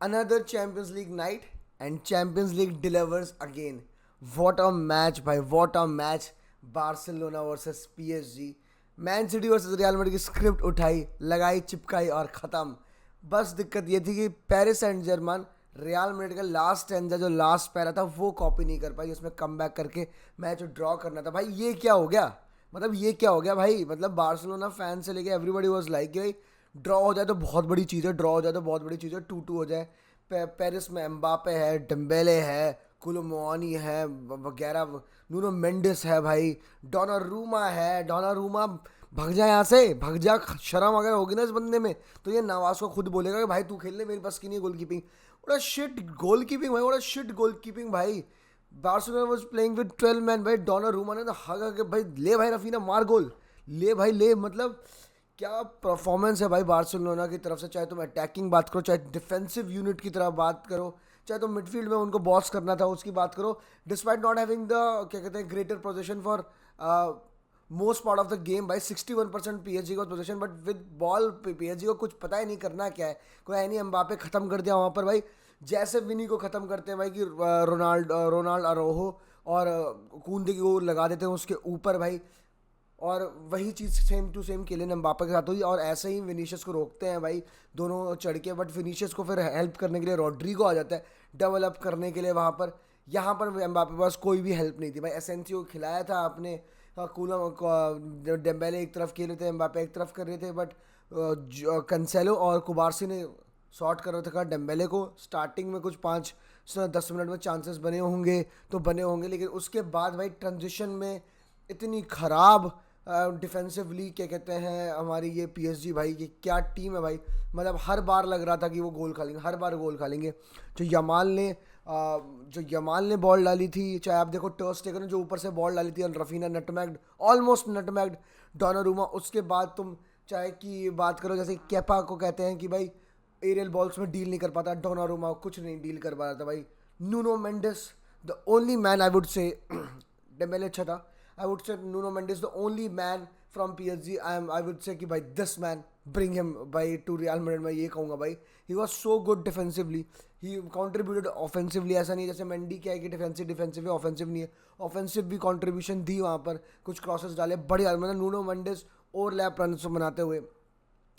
Another Champions League night and Champions League delivers again. What a match भाई, what a match. Barcelona versus PSG. Man city versus real Madrid की script उठाई, लगाई, चिपकाई और ख़त्म. बस दिक्कत ये थी कि Paris Saint Germain Real Madrid का लास्ट स्टैंजा जो लास्ट पैरा था वो कॉपी नहीं कर पाई, उसमें कम बैक करके मैच ड्रॉ करना था. भाई ये क्या हो गया, मतलब ये क्या हो गया भाई. मतलब बार्सिलोना फैन से लेके एवरीबडी वाज लाइक कि भाई ड्रॉ हो जाए तो बहुत बड़ी चीज़ है, ड्रॉ हो जाए तो बहुत बड़ी चीज़ है, 2-2 हो जाए. पेरिस में एम्बापे है, डम्बेले है, कुलुमोनी है वगैरह, नूनो मेंडिस है भाई, डोनारूमा है. डोनारूमा भग जा यहाँ से, भग जा. शर्म अगर होगी ना इस बंदे में तो ये नवाज को खुद बोलेगा कि भाई तू खेल ले, मेरे पास की नहीं है गोल कीपिंग. बड़ा शिट गोल कीपिंग भाई, बड़ा शिट गोल कीपिंग भाई. Barcelona was playing with 12 man भाई. डोनारूमा ने तो हग के भाई ले भाई रफीना मार गोल, ले भाई ले. मतलब क्या परफॉर्मेंस है भाई बार्सिलोना की तरफ से. चाहे तुम अटैकिंग बात करो, चाहे डिफेंसिव यूनिट की तरफ बात करो, चाहे तुम मिडफील्ड में उनको बॉस करना था उसकी बात करो. डिस्पाइट नॉट हैविंग द क्या कहते हैं greater position for most part of the game भाई. 61% PSG का position, but with ball PSG को कुछ पता ही नहीं करना क्या है. कोई है नहीं, एम्बापे खत्म कर दिया वहाँ पर भाई. जैसे विनी को ख़त्म करते हैं भाई कि रोनाल्ड अरोहो और कूंदे की वो लगा देते हैं उसके ऊपर भाई. और वही चीज़ same to same Kylian Mbappe के साथ हुई. और ऐसे ही विनीशियस को रोकते हैं भाई दोनों चढ़ के, बट विनीशियस को फिर हेल्प करने के लिए रॉड्रिगो आ जाता है डेवलप करने के लिए वहाँ पर. यहाँ पर एम्बापे के पास कोई भी हेल्प नहीं थी भाई. एसेंसियो खिलाया था आपने, कूलम डेम्बेले एक तरफ खेल रहे थे, एम्बापे एक तरफ कर रहे थे, बट कंसेलो और कुबारसी ने शॉट कर रहा था डेम्बेले को. स्टार्टिंग में कुछ 5 से 10 मिनट में चांसेस बने होंगे तो बने होंगे, लेकिन उसके बाद भाई ट्रांजिशन में इतनी ख़राब डिफेंसिवली क्या कहते हैं हमारी ये PSG भाई, ये क्या टीम है भाई. मतलब हर बार लग रहा था कि वो गोल खा लेंगे, हर बार गोल खा लेंगे. जो यमाल ने बॉल डाली थी, चाहे आप देखो टर स्टेगन ने जो ऊपर से बॉल डाली थी, रफीना नटमैग्ड, ऑलमोस्ट नटमैग्ड डोनारूमा. उसके बाद तुम चाहे कि बात करो जैसे केपा को कहते हैं कि भाई एरियल बॉल्स में डील नहीं कर पाता, डोनारूमा कुछ नहीं डील कर पा रहा था भाई. Nuno Mendis the only man I would say. Dembélé अच्छा था. I would say Nuno Mendes the only man from PSG. I would say कि भाई this man bring him भाई to Real Madrid. मैं ये कहूँगा भाई he was so good defensively, he contributed offensively. ऐसा नहीं जैसे मेंडी क्या है कि डिफेंसिव है, ऑफेंसिव नहीं है. ऑफेंसिव भी कंट्रीब्यूशन दी वहाँ पर, कुछ क्रॉसेस डाले बढ़िया. मतलब नूनो मेंडिस ओवरलैप रन बनाते हुए.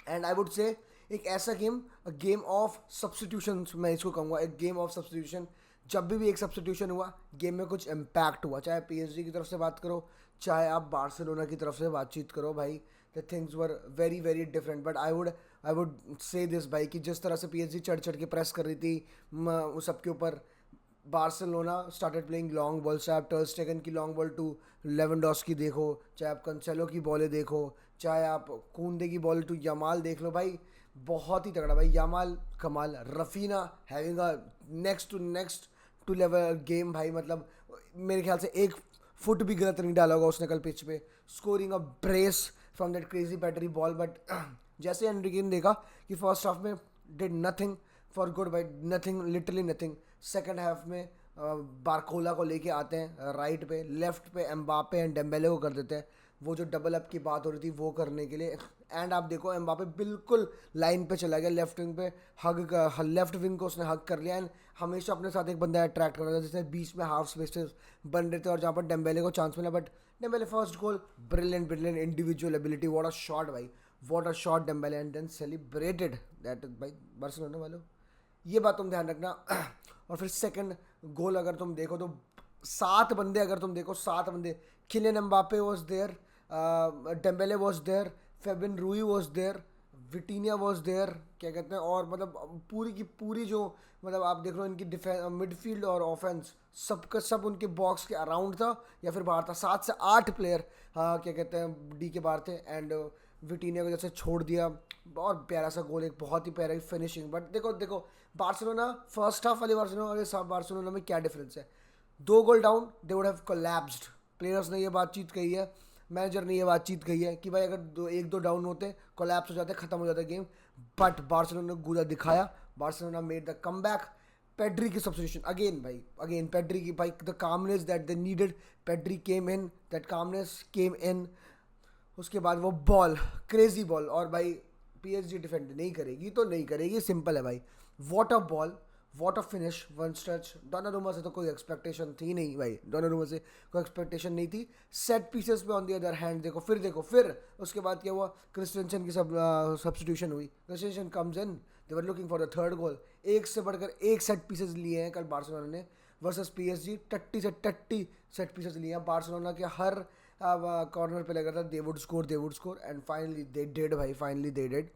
एंड आई वुड से एक ऐसा गेम ऑफ सब्सटीट्यूशन मैं इसको कहूँगा, एक गेम ऑफ सब्सटीट्यूशन. जब भी एक सब्सटीट्यूशन हुआ गेम में कुछ इम्पैक्ट हुआ, चाहे PSG की तरफ से बात करो, चाहे आप बार्सिलोना की तरफ से बातचीत करो भाई. The things were very very different. But I would say this भाई कि जिस तरह से PSG चढ़ चढ़ के प्रेस कर रही थी उस सबके ऊपर, Barcelona started playing long ball. चाहे आप टर स्टेगन की लॉन्ग बॉल टू लेवेंडोस्की देखो, चाहे आप कंसेलो की बॉलें देखो, चाहे आप कूंदे की बॉल टू यमाल देख लो भाई. बहुत ही तगड़ा भाई. यमाल कमाल, Raphinha having a next to level game भाई. मतलब मेरे ख्याल से एक फुट भी गलत नहीं डाला होगा उसने कल पिच पे. Scoring a brace from that crazy battery ball. But जैसे एनरिके ने देखा कि फर्स्ट हाफ में डिड नथिंग फॉर गुड भाई, nothing, literally nothing. Second half में बारकोला को लेके आते हैं राइट पे, लेफ्ट पे एम्बापे एंड डेम्बेले को कर देते हैं. वो जो डबल अप की बात हो रही थी वो करने के लिए. एंड आप देखो एम्बापे बिल्कुल लाइन पे चला गया, लेफ्ट विंग पे लेफ्ट विंग को उसने हग कर लिया. एंड हमेशा अपने साथ एक बंदा अट्रैक्ट कर रहा था जिससे बीच में हाफ स्पेसेस बन रहे थे और जहाँ पर डेम्बेले को चांस मिला. But Dembele first goal, brilliant individual ability, what a shot भाई, what a shot Dembele. And then celebrated that भाई बार्सिलोना वालों. ये बात तुम ध्यान रखना. और फिर सेकंड गोल अगर तुम देखो तो 7 बंदे, अगर तुम देखो 7 बंदे, Kylian Mbappe was there, Dembele was there, Fabian Ruiz was there, Vitinha was there, क्या कहते हैं. और मतलब पूरी की पूरी जो मतलब आप देख लो इनकी मिडफील्ड और ऑफेंस सबका सब उनके बॉक्स के अराउंड था या फिर बाहर था. 7 से 8 प्लेयर क्या कहते हैं डी के बाहर थे. एंड विटीनिया को जैसे छोड़ दिया. बहुत प्यारा सा गोल, एक बहुत ही प्यारा फिनिशिंग. बट देखो बार्सिलोना फर्स्ट हाफ वाली बार्सिलोना और बार्सिलोना में क्या डिफरेंस है. 2 goal down they would have collapsed. Players ने ये बातचीत कही है, मैनेजर ने ये बातचीत कही है कि भाई अगर 1-2 डाउन होते कोलैप्स हो जाते, खत्म हो जाता गेम. बट बार्सिलोना ने गुदा दिखाया. Barcelona made the comeback. Pedri की सब्स्टिट्यूशन अगेन भाई, अगेन पेड्री की भाई, the calmness that they needed, Pedri came in, that calmness came in. उसके बाद वो बॉल, क्रेजी बॉल. और भाई PSG डिफेंड नहीं करेगी तो नहीं करेगी, सिंपल है भाई. What a ball, what a finish, one stretch. Donnarumma से तो कोई एक्सपेक्टेशन थी नहीं भाई, डोनारुमा से कोई एक्सपेक्टेशन नहीं थी। सेट पीसेस पे ऑन द अदर हैंड देखो फिर उसके बाद क्या हुआ, क्रिस्टियनसन की सब्सटीट्यूशन हुई, Christiansen comes in, they were looking for the third goal. एक से बढ़कर एक सेट पीसेस लिए हैं कल बार्सिलोना ने वर्सेस पीएसजी, टट्टी से टट्टी सेट पीसेस लिए हैं बार्सिलोना के। हर कॉर्नर पे लगा था they would score and finally they did भाई, फाइनली दे डिड।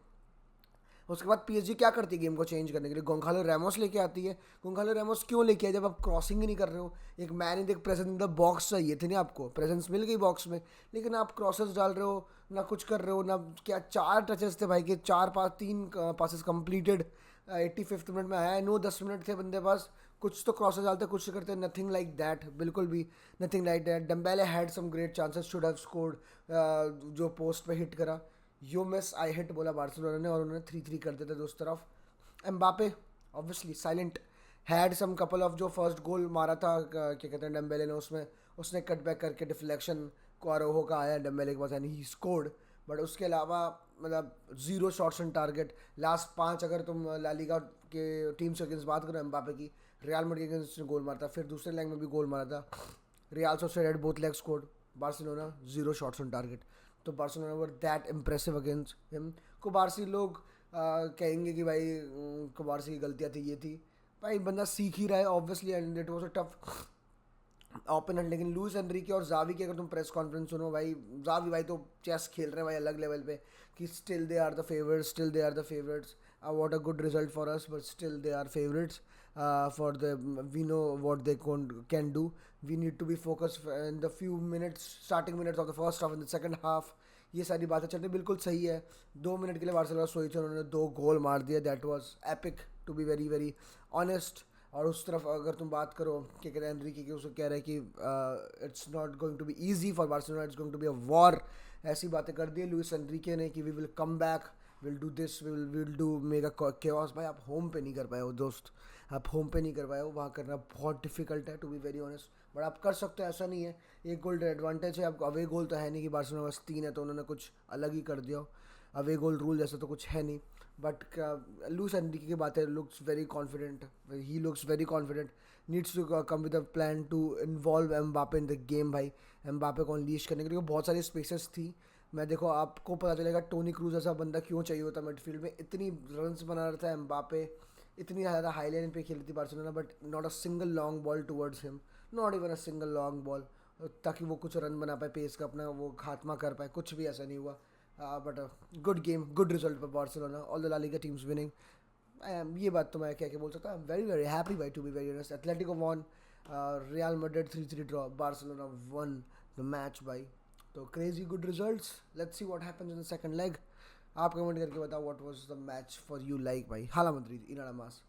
उसके बाद पीएसजी क्या करती है गेम को चेंज करने के लिए, गोंखालो रैमोस लेके आती है। गोंखालो रैमोस क्यों लेके आए जब आप क्रॉसिंग ही नहीं कर रहे हो? एक man in the presence in the box चाहिए थी ना आपको, प्रेजेंस मिल गई बॉक्स में, लेकिन आप क्रॉसेस डाल रहे हो ना, कुछ कर रहे हो ना। क्या चार टचेस थे भाई के, चार पास, तीन पासेस कंप्लीटेड। 85th मिनट में आया, 9-10 मिनट थे बंदे पास, कुछ तो क्रॉसेस डालते, कुछ करते, नथिंग लाइक दैट, बिल्कुल भी nothing like that. Dembele had some great chances, should have scored, जो पोस्ट पे हिट करा। यू मिस आई हिट बोला बार्सिलोना ने और उन्होंने 3-3 कर देते दोस्त तरफ। Mbappe obviously silent, had some couple of, जो फर्स्ट गोल मारा था क्या कहते हैं डेम्बेले ने, उसमें उसने कट बैक करके डिफ्लेक्शन को आरोहो का आया डेम्बेले के पास एंड ही स्कोर्ड। बट उसके अलावा मतलब zero shots on target. Last 5 अगर तुम ला लीगा के टीम्स के अगेंस्ट बात करो एम्बापे की, रियल मैड्रिड के अगेंस्ट गोल मारा था, फिर दूसरे लेग में भी गोल मारा था। Real Sociedad both leg scored, Barcelona zero shots on target. तो Barcelona were that impressive against him. Cubarsi लोग कहेंगे कि भाई कुबारसी की गलतियाँ थी, ये थी भाई, बंदा सीख ही रहा है obviously and it was a tough opponent. लेकिन लुइस एनरिके और जावी की अगर तुम प्रेस कॉन्फ्रेंस सुनो भाई, जावी भाई तो चेस खेल रहे हैं भाई अलग लेवल पे, कि still they are the favourites, still they are the favourites, what a good result for us but still they are favourites for the, we know what they can do. We need to be focus in the few minutes, starting minutes of the first half, in the second half. ये सारी बातें चल रही, बिल्कुल सही है। 2 minute के लिए बार्सिलोना सोई थी, उन्होंने 2 गोल मार दिया, that was epic to be very very honest. और उस तरफ अगर तुम बात करो क्या कहते हैं एनरिके की, उसको कह रहे हैं कि it's not going to be easy for Barcelona, it's going to be a war. ऐसी बातें कर दी है लुइस एनरिके ने कि we will come back, will do this, will do make a chaos. भाई आप होम पे नहीं कर पाए हो दोस्त, आप होम पे नहीं कर पाए हो, वहाँ करना बहुत डिफिकल्ट है to be very honest. But आप कर सकते हो, ऐसा नहीं है। एक गोल एडवांटेज है आपको, अवे गोल तो है नहीं कि बार्सिलोना बस 3 है तो उन्होंने कुछ अलग ही कर दिया हो, अवे गोल रूल जैसा तो कुछ है नहीं। बट लुइस एनरिके की बात है, looks very confident, he looks very confident, needs to come with a plan to involve Mbappe in the game भाई, एम्बापे को अनलीश करने के लिए। बहुत सारी स्पेसेस थी, मैं देखो आपको पता चलेगा टोनी क्रूज ऐसा बंदा क्यों चाहिए होता मिडफील्ड में, इतनी रन्स बना रहा था एम्बापे, इतनी ज़्यादा हाई लाइन पे खेली थी Barcelona, but not a single long ball towards him, not even a single long ball, ताकि वो कुछ रन बना पाए, पेस का अपना वो खात्मा कर पाए, कुछ भी ऐसा नहीं हुआ। But good game, good result for Barcelona, all the La Liga teams winning. ये बात तो मैं क्या क्या बोल सकता हूँ, वेरी वेरी हैप्पी भाई to be very honest. Atletico won, Real Madrid 3-3 draw, Barcelona won the match भाई। तो crazy good results, let's see what happens in the second leg. आप कमेंट करके बताओ what was the match for you like भाई, हाला Madrid इन मास।